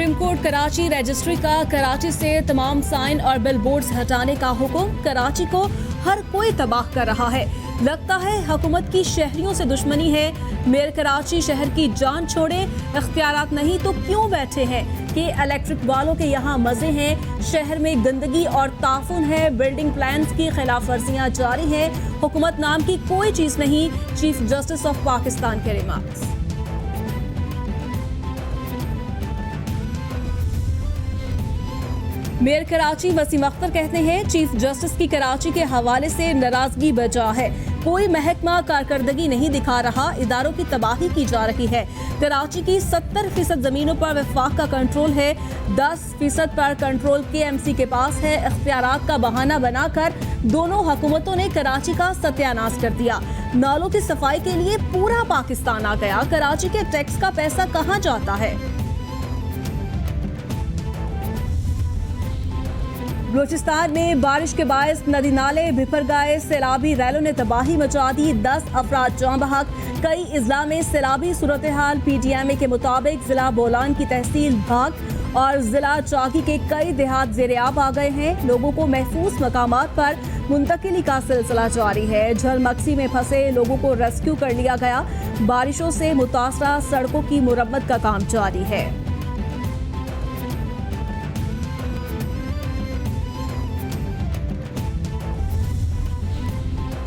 Supreme court Karachi registry का कराची से तमाम साइन और बिल बोर्ड्स हटाने का हुक्म। कराची को हर कोई तबाह कर रहा है। लगता है हुकूमत की शहरियों से दुश्मनी है। मेयर कराची शहर की जान छोड़े, इख्तियारात नहीं तो क्यों बैठे हैं कि इलेक्ट्रिक वालों के यहाँ मजे हैं। शहर में गंदगी और ताफुन है, बिल्डिंग प्लान्स की खिलाफ वर्जियाँ जारी हैं। हुकूमत नाम की कोई चीज नहीं, चीफ जस्टिस ऑफ पाकिस्तान के रिमार्क्स। मेयर कराची वसीम अख्तर कहते हैं, चीफ जस्टिस की कराची के हवाले से नाराजगी बजा है। कोई महकमा कारकर्दगी नहीं दिखा रहा, इदारों की तबाही की जा रही है। कराची की 70% जमीनों पर वफाक का कंट्रोल है, 10% पर कंट्रोल KMC के पास है। इख्तियारात का बहाना बनाकर दोनों हुकूमतों ने कराची का सत्यानाश कर दिया। नालों की सफाई के लिए पूरा पाकिस्तान आ गया। कराची के टैक्स का पैसा कहाँ जाता है? बलूचिस्तान में बारिश के बायस नदी नाले बिफर गए, सैलाबी रैलों ने तबाही मचा दी, 10 अफराद जाँ बहक। कई इजला में सैलाबी सूरत हाल। PTMA के मुताबिक जिला बोलान की तहसील भाग और जिला चाकी के कई देहात ज़ेर-ए-आब आ गए हैं। लोगों को महफूज मकामात पर मुंतकिली का सिलसिला जारी है। झलमक्सी में फंसे लोगों को रेस्क्यू कर लिया गया। बारिशों से मुतासरा सड़कों की मुरम्मत का काम जारी है।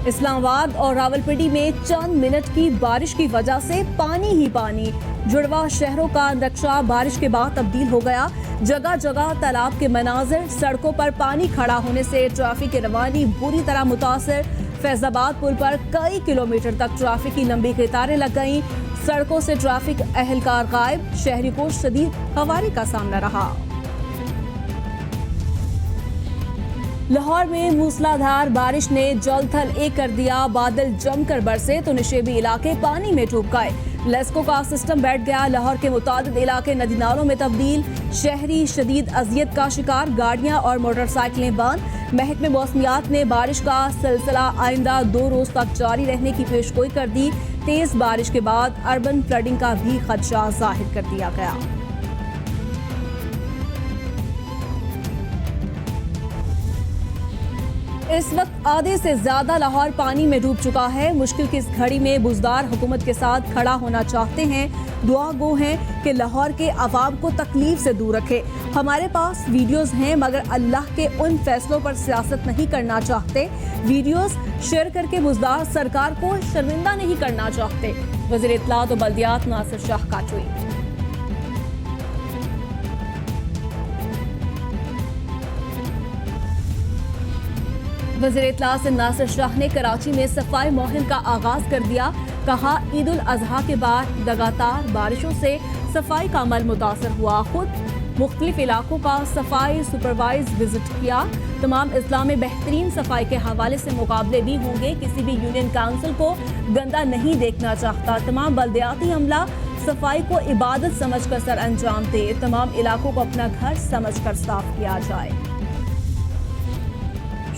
इस्लामाबाद और रावलपिंडी में चंद मिनट की बारिश की वजह से पानी ही पानी। जुड़वा शहरों का नक्शा बारिश के बाद तब्दील हो गया। जगह जगह तालाब के मनाजिर, सड़कों पर पानी खड़ा होने से ट्रैफिक की रवानी बुरी तरह मुतासर। फैजाबाद पुल पर कई किलोमीटर तक ट्रैफिक की लंबी कतारें लग गईं। सड़कों से ट्रैफिक अहलकार गायब, शहरी को शदीद खवारी का सामना रहा। लाहौर में मूसलाधार बारिश ने जल थल एक कर दिया। बादल जमकर बरसे तो निशेबी इलाके पानी में डूब गए। लेस्को का सिस्टम बैठ गया। लाहौर के मुतादिद इलाके नदी नालों में तब्दील। शहरी शदीद अजियत का शिकार, गाड़ियां और मोटरसाइकिलें बंद। महकमे मौसमियात ने बारिश का सिलसिला आइंदा 2 रोज तक जारी रहने की पेशगोई कर दी। तेज बारिश के बाद अर्बन फ्लडिंग का भी खदशा जाहिर कर दिया गया। इस वक्त आधे से ज्यादा लाहौर पानी में डूब चुका है। मुश्किल की इस घड़ी में बुजदार हुकूमत के साथ खड़ा होना चाहते हैं। दुआ गो हैं कि लाहौर के अवाम को तकलीफ से दूर रखे। हमारे पास वीडियोस हैं मगर अल्लाह के उन फैसलों पर सियासत नहीं करना चाहते। वीडियोस शेयर करके बुजदार सरकार को शर्मिंदा नहीं करना चाहते। वज़ीर इत्तलात और बल्दियात नासिर शाह का ट्वीट। वज़ीर इत्तलात नासिर शाह ने कराची में सफाई मुहिम का आगाज कर दिया। कहा, ईद उल अजहा के बाद लगातार बारिशों से सफाई का अमल मुतासर हुआ। खुद मुख्तलिफ इलाकों का सफाई सुपरवाइज विजिट किया। तमाम इस्लाम में बेहतरीन सफाई के हवाले से मुकाबले भी होंगे। किसी भी यूनियन काउंसिल को गंदा नहीं देखना चाहता। तमाम बल्दियाती अमला सफाई को इबादत समझकर सर अंजाम दे। तमाम इलाकों को अपना घर समझकर साफ किया जाए।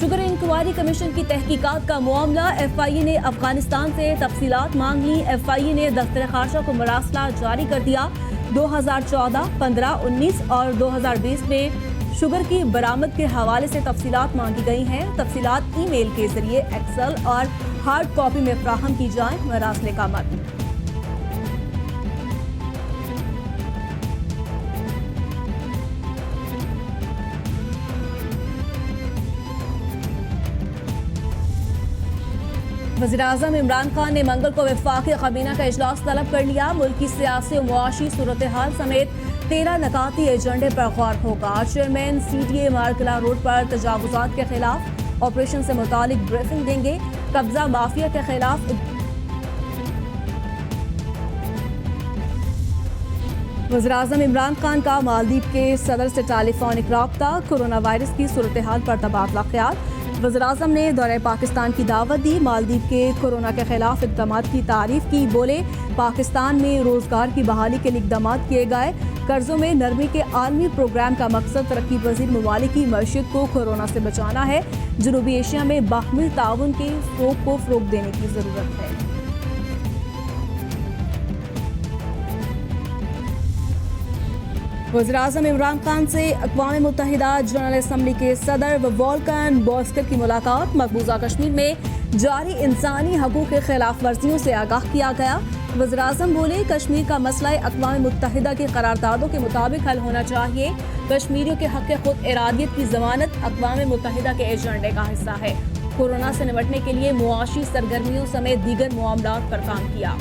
शुगर इंक्वायरी कमीशन की तहकीकात का मामला। FIA ने अफगानिस्तान से तफसीलात मांग ली। FIA ने दफ्तर खारजा को मरासला जारी कर दिया। 2014, 15, 19 और 2020 में शुगर की बरामद के हवाले से तफसीलात मांगी गई हैं। तफसीलात ईमेल के जरिए, एक्सेल और हार्ड कॉपी में फ्राहम की जाए। मरासले का मतलब वज़ीर-ए-आज़म इमरान खान ने मंगल को वफाकी काबीना का इजलास तलब कर लिया। मुल्क की सियासी और मुआशी सूरत हाल समेत 13 नकाती एजेंडे पर गौर होगा। चेयरमैन CTA मार्कला रोड पर तजावुजात के खिलाफ ऑपरेशन से मुतालिक ब्रीफिंग देंगे। कब्जा माफिया के खिलाफ वज़ीर-ए-आज़म इमरान खान का मालदीव के सदर से टेलीफोनिक राब्ता। कोरोना वायरस की सूरत हाल पर तबादला ख्याल। वज़ीर-ए-आज़म ने दौरे पाकिस्तान की दावत दी। मालदीव के कोरोना के खिलाफ इक़दाम की तारीफ की। बोले, पाकिस्तान में रोजगार की बहाली के लिए इक़दाम किए गए। कर्जों में नरमी के आलमी प्रोग्राम का मकसद तरक्की पजीर ममालिक की मईशत को कोरोना से बचाना है। जनूबी एशिया में बाहमी ताउन के फ़रोग़ को फ़रोग़ देने की ज़रूरत है। वज़ीर-ए-आज़म इमरान खान से अक़वाम मुत्तहिदा जनरल असम्बली के सदर व वोल्कन बॉस्कर की मुलाकात। मकबूजा कश्मीर में जारी इंसानी हकूक़ के खिलाफ वर्जियों से आगाह किया गया। वज़ीर-ए-आज़म बोले, कश्मीर का मसला अक़वाम मुत्तहिदा की करारदादों के मुताबिक हल होना चाहिए। कश्मीरियों के हक़ खुद इरादियत की ज़मानत अक़वाम मुत्तहिदा के एजेंडे का हिस्सा है। कोरोना से निपटने के लिए मुआशी सरगर्मियों समेत दीगर मामलात पर काम किया।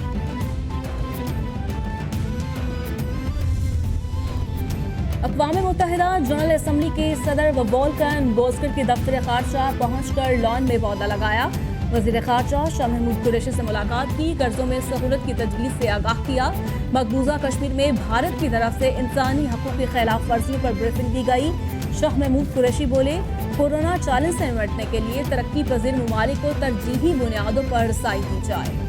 अक़वाम मुत्तहिदा जनरल असम्बली के सदर व वोल्कन बॉस्कर के दफ्तर ख़ारजा पहुंचकर लॉन में पौधा लगाया। वज़ीर ख़ारजा शाह महमूद कुरैशी से मुलाकात की, कर्जों में सहूलत की तजवीज़ से आगाह किया। मकबूजा कश्मीर में भारत की तरफ से इंसानी हकूक़ की खिलाफ वर्जियों पर ब्रीफिंग दी गई। शाह महमूद कुरैशी बोले, कोरोना चैलेंज से निपटने के लिए तरक्की पजीर ममालिक को तरजीही बुनियादों पर रसाई दी जाए।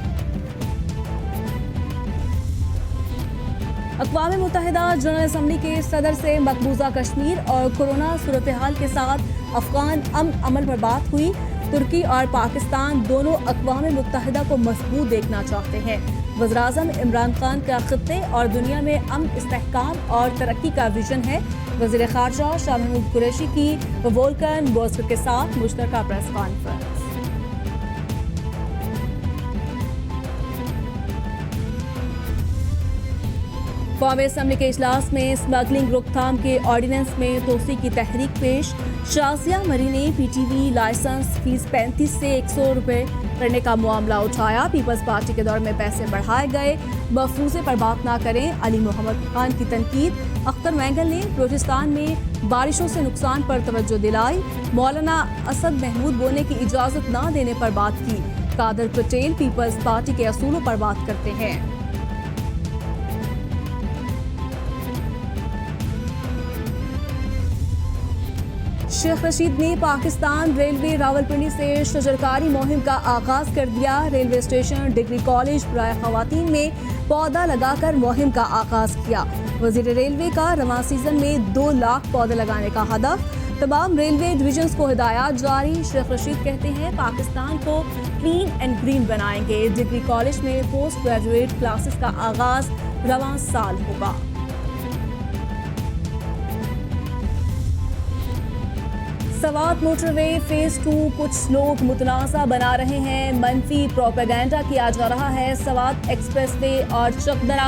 अक़वाम मुत्तहिदा जनरल असम्बली के सदर से मकबूजा कश्मीर और कोरोना सूरत हाल के साथ अफ़गान अमल पर बात हुई। तुर्की और पाकिस्तान दोनों अक़वाम मुत्तहिदा को मजबूत देखना चाहते हैं। वज़ीर-ए-आज़म इमरान खान का ख़ित्ते और दुनिया में अमन, इस्तेहकाम और तरक्की का विजन है। वज़ीर ख़ारजा शाह महमूद कुरैशी की वोल्कन बॉस्कर के साथ मुश्तरका प्रेस कॉन्फ्रेंस। कौमी असम्बली के इजलास में स्मगलिंग रोकथाम के ऑर्डिनेंस में तोसी की तहरीक पेश। शाज़िया मरी ने PTV लाइसेंस फीस 35 से 100 रुपये करने का मामला उठाया। पीपल्स पार्टी के दौर में पैसे बढ़ाए गए, मफरूज़े पर बात ना करें, अली मोहम्मद खान की तनकीद। अख्तर मैंगल ने बलूचिस्तान में बारिशों से नुकसान पर तवज्जो दिलाई। मौलाना असद महमूद बोलने की इजाज़त ना देने पर बात की। कादर पटेल पीपल्स पार्टी के असूलों पर बात करते हैं। शेख रशीद ने पाकिस्तान रेलवे रावलपिंडी से शजरकारी मुहिम का आगाज कर दिया। रेलवे स्टेशन, डिग्री कॉलेज, बराए खवातीन में पौधा लगाकर मुहिम का आगाज किया। वजीर रेलवे का रवां सीजन में 2 लाख पौधे लगाने का हदफ। तमाम रेलवे डिविजन्स को हिदायत जारी। शेख रशीद कहते हैं, पाकिस्तान को क्लीन एंड ग्रीन बनाएंगे। डिग्री कॉलेज में पोस्ट ग्रेजुएट क्लासेस का आगाज रवां साल होगा। सवात मोटरवे फेज 2 कुछ लोग मुतनाज़ा बना रहे हैं। मनफी प्रोपेगेंडा किया जा रहा है। सवात एक्सप्रेसवे और चकदरा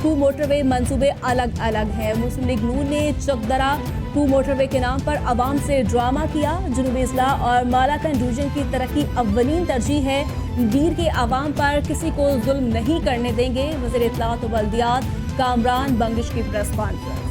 2 मोटरवे मंसूबे अलग अलग हैं। मुस्लिम लीग नून ने चकदरा 2 मोटरवे के नाम पर अवाम से ड्रामा किया। जनूबी अजला और मालाकंड डिवीजन की तरक्की अव्वलीन तरजीह है। बीर के अवाम पर किसी को जुल्म नहीं करने देंगे। वज़ीर इत्तलात व बल्दियात कामरान बंगिश की press conference.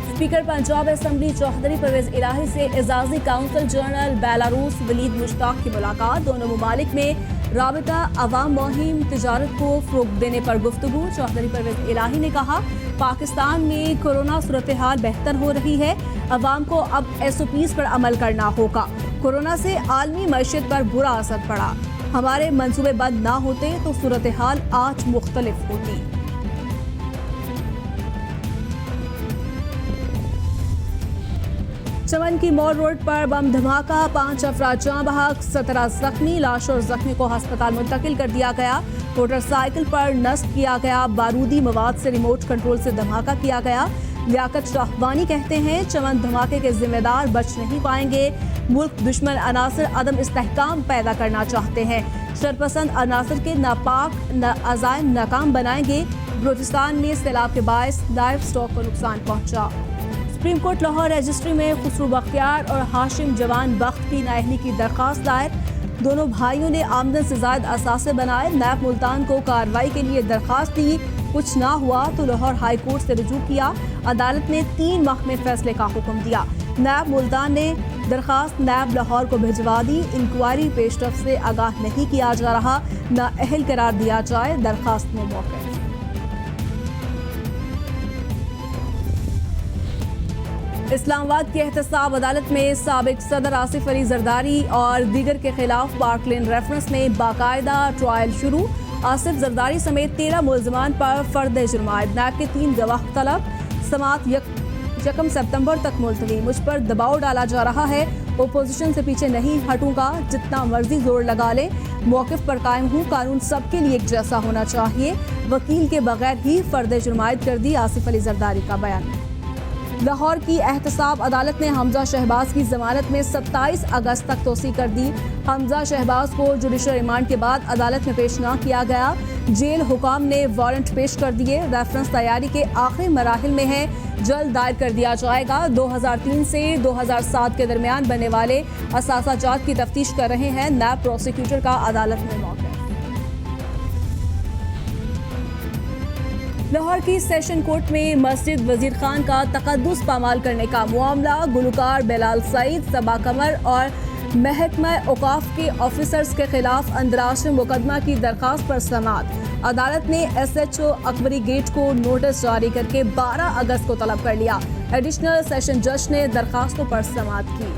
Speaker Punjab assembly Chaudhry Pervaiz Elahi से एजाजी council general Belarus Waleed Mushtaq की मुलाकात। दोनों ममालिक में राबिता अवाम मुहिम तिजारत को फ़रोग़ देने पर गुफ्तगू। चौधरी परवेज इलाही ने कहा, पाकिस्तान में कोरोना सूरत हाल बेहतर हो रही है। अवाम को अब SOPs पर अमल करना होगा। कोरोना से आलमी मईशत पर बुरा असर पड़ा। हमारे मंसूबे बंद ना होते तो सूरत हाल आज मुख्तलिफ होती। चमन की मॉल रोड पर बम धमाका, 5 अफराद जाँ बहक, 17 जख्मी। लाश और जख्मी को अस्पताल मुंतकिल कर दिया गया। मोटरसाइकिल पर नस्ब किया गया बारूदी मवाद से रिमोट कंट्रोल से धमाका किया गया। लियाकत शाहवानी कहते हैं, चमन धमाके के जिम्मेदार बच नहीं पाएंगे। मुल्क दुश्मन अनासर अदम इस्तेहकाम पैदा करना चाहते हैं। शरपसंद अनासर के नापाक अज़ाइम नाकाम बनाएंगे। बलूचिस्तान में सैलाब के बायस लाइव स्टॉक को नुकसान पहुंचा। सुप्रीम कोर्ट लाहौर रजिस्ट्री में खुसरू बख्तियार और हाशिम जवान बख्त की नाअहली की दरख्वास्त दायर। दोनों भाइयों ने आमदन से ज़ायद असासे बनाए। नैब मुल्तान को कार्रवाई के लिए दरख्वास्त दी। कुछ ना हुआ तो लाहौर हाई कोर्ट से रुजू किया। अदालत ने 3 माह में फैसले का हुक्म दिया। नैब मुल्तान ने दरख्वास्त नैब लाहौर को भिजवा दी। इंक्वायरी पेशरफ से आगाह नहीं किया जा रहा, नाअहल करार दिया जाए। दरख्वास्त में मौके। इस्लामाबाद की एहतसाब अदालत में साबिक सदर आसिफ अली जरदारी और दीगर के खिलाफ पार्क लेन रेफरेंस में बाकायदा ट्रायल शुरू। आसिफ जरदारी समेत 13 मुलजमान पर फर्द जुर्मायत। नैब के 3 गवाह तलब। समात 1 सितंबर तक मुलतवी। मुझ पर दबाव डाला जा रहा है। ओपोजिशन से पीछे नहीं हटूंगा, जितना मर्जी जोर लगा ले। मौक़िफ़ पर कायम हूँ, कानून सबके लिए एक जैसा होना चाहिए। वकील के बगैर ही फर्द जुर्मायत कर दी आसिफ अली जरदारी का बयान। लाहौर की एहतसाब अदालत ने हमजा शहबाज की जमानत में 27 अगस्त तक तोसी कर दी। हमजा शहबाज को जुडिशल रिमांड के बाद अदालत में पेश न किया गया। जेल हुकाम ने वारंट पेश कर दिए। रेफरेंस तैयारी के आखिरी मराहिल में है, जल्द दायर कर दिया जाएगा। 2003 से 2007 के दरमियान बनने वाले असासा जात की तफ्तीश कर रहे हैं। नायब प्रोसिक्यूटर का अदालत में मौक़िफ़। लाहौर की सेशन कोर्ट में मस्जिद वजीर खान का तकद्दुस पामाल करने का मामला। गुलकार बेलाल सईद, सबा कमर और महकमा औकाफ के ऑफिसर्स के खिलाफ अंदराज मुकदमा की दरखास्त पर समाअत। अदालत ने SHO अकबरी गेट को नोटिस जारी करके 12 अगस्त को तलब कर लिया। एडिशनल सेशन जज ने दरखास्तों पर समाअत की।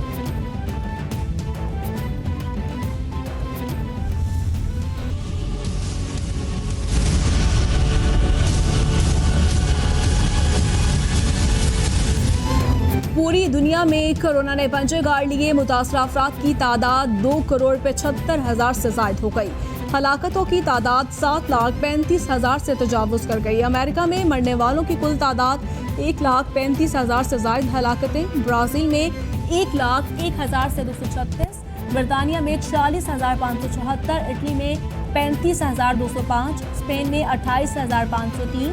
पूरी दुनिया में कोरोना ने पंजे गाड़ लिए। मुतासरा अफराद की तादाद 2,75,000 से जायद हो गई। हलाकतों की तादाद 7,35,000 से तजावुज़ कर गई। अमेरिका में मरने वालों की कुल तादाद 1,35,000 से जायद हलाकतें। ब्राज़ील में 1,01,000 से 236, बरतानिया में 40,574, इटली में 35,205, स्पेन में 28,503,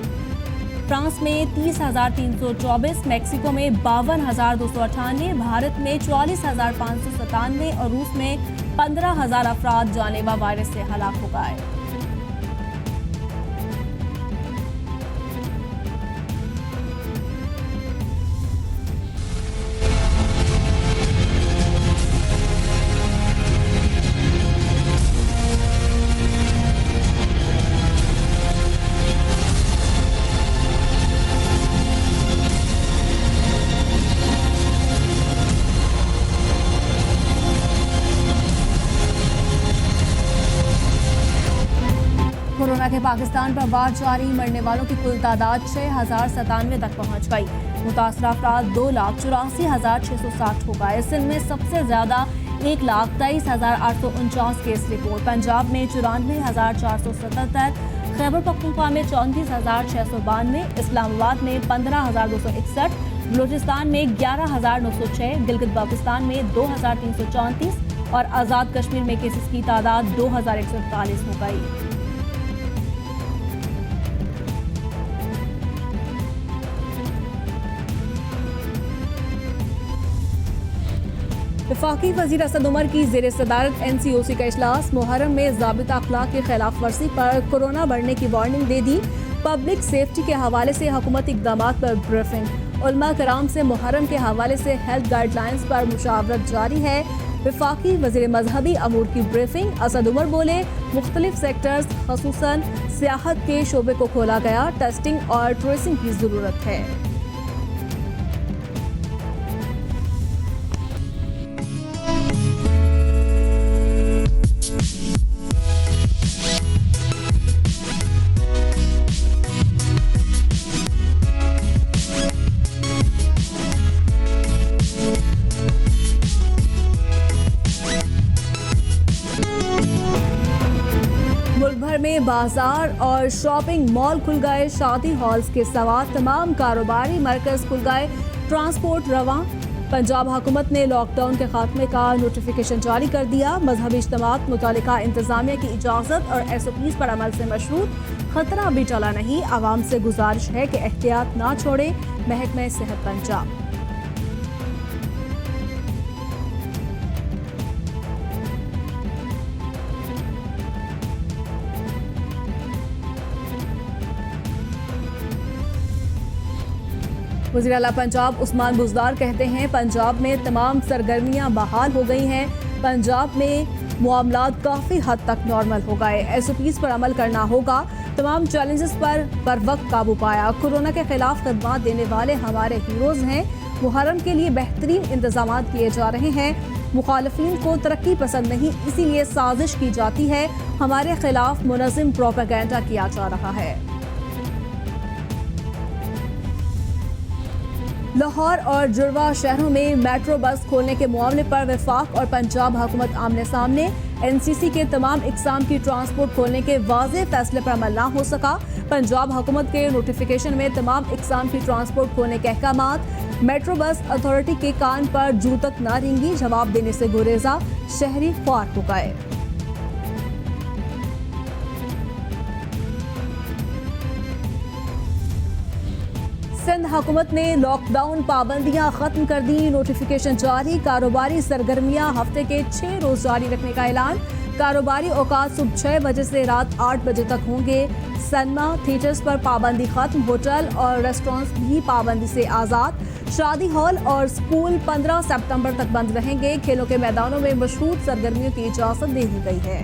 फ्रांस में 30,324, मैक्सिको में 52,298, भारत में 44,597 और रूस में 15,000 अफराद जानलेवा वायरस से हलाक हो गए। कोरोना के पाकिस्तान पर वार जारी। मरने वालों की कुल तादाद 6,097 तक पहुंच गई। मुतासरा अफराद 2,84,660 हो गए। सिंध में सबसे ज्यादा 1,23,849 केस रिपोर्ट। पंजाब में 94,477, खैबर पख्तूनख्वा में 34,692, इस्लामाबाद में 15,261, बलूचिस्तान में 11,906, गिलगित बाल्टिस्तान में 2,334 और आज़ाद कश्मीर में केसेस की तादाद 2,141 हो गई। वफाकी वज़ीर असद उमर की ज़ेर सदारत NCOC का इजलास। मुहर्रम में ज़ाबिता अखलाक की खिलाफ वर्जी पर कोरोना बढ़ने की वार्निंग दे दी। पब्लिक सेफ्टी के हवाले से हुकूमती इक़दामात पर ब्रीफिंग। उलमा कराम से मुहर्रम के हवाले से हेल्थ गाइडलाइंस पर मुशावरत जारी है। वफाकी वज़ीर मजहबी अमूर की ब्रीफिंग। असद उमर बोले, मुख्तलिफ सेक्टर्स खसूसन सियाहत के शोबे को खोला गया। टेस्टिंग और ट्रेसिंग की ज़रूरत है। में बाजार और शॉपिंग मॉल खुल गए। शादी हॉल्स के सवा तमाम कारोबारी मरकज खुल गए। ट्रांसपोर्ट रवां। पंजाब हुकूमत ने लॉकडाउन के खात्मे का नोटिफिकेशन जारी कर दिया। मजहबी इज्तिमात मुतालिका इंतजामिया की इजाज़त और SOPs पर अमल से मशरूत। खतरा भी टला नहीं। आवाम से गुजारिश है कि एहतियात ना छोड़े। महकमा सेहत पंजाब। वज़ीर आला पंजाब उस्मान बुज़दार कहते हैं, पंजाब में तमाम सरगर्मियां बहाल हो गई हैं। पंजाब में मामलात काफ़ी हद तक नॉर्मल हो गए। SOPs पर अमल करना होगा। तमाम चैलेंजेस पर वक्त काबू पाया। कोरोना के खिलाफ खदमात देने वाले हमारे हीरोज़ हैं। मुहर्रम के लिए बेहतरीन इंतजाम किए जा रहे हैं। मुखालफिन को तरक्की पसंद नहीं, इसीलिए साजिश की जाती है। हमारे खिलाफ मुनज़्ज़म प्रोपेगेंडा किया जा रहा है। लाहौर और जुड़वा शहरों में मेट्रो बस खोलने के मामले पर वफाक और पंजाब हुकूमत आमने सामने। एनसीसी के तमाम इकसाम की ट्रांसपोर्ट खोलने के वाज़ेह फैसले पर अमल न हो सका। पंजाब हुकूमत के नोटिफिकेशन में तमाम इकसाम की ट्रांसपोर्ट खोलने के अहकामात। मेट्रो बस अथॉरिटी के कान पर जू तक न रेंगी, जवाब देने से गुरेजा, शहरी ख्वार हो गए। सिंध हुकूमत ने लॉकडाउन पाबंदियां खत्म कर दी, नोटिफिकेशन जारी। कारोबारी सरगर्मियां हफ्ते के 6 रोज जारी रखने का ऐलान। कारोबारी औकात सुबह 6 बजे से रात 8 बजे तक होंगे। सिनेमा थिएटर्स पर पाबंदी खत्म, होटल और रेस्टोरेंट्स भी पाबंदी से आज़ाद। शादी हॉल और स्कूल 15 सितंबर तक बंद रहेंगे। खेलों के मैदानों में मशहूर सरगर्मियों की इजाजत दे दी गई है।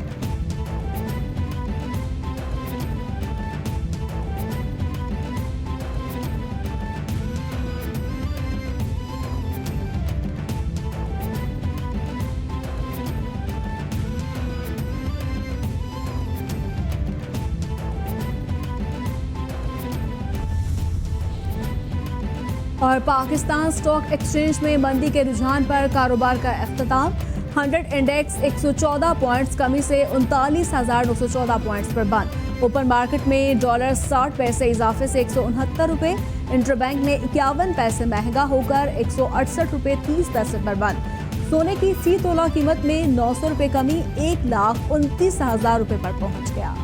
और पाकिस्तान स्टॉक एक्सचेंज में मंदी के रुझान पर कारोबार का इख्तिताम। 100 इंडेक्स 114 पॉइंट्स कमी से 39,914 पॉइंट्स पर बंद। ओपन मार्केट में डॉलर 60 पैसे इजाफे से 169 रुपये। इंटरबैंक में 51 पैसे महंगा होकर 168 रुपये 30 पैसे पर बंद। सोने की फी तोला कीमत में 900 रुपये कमी 1,29,000 रुपये पर पहुंच गया।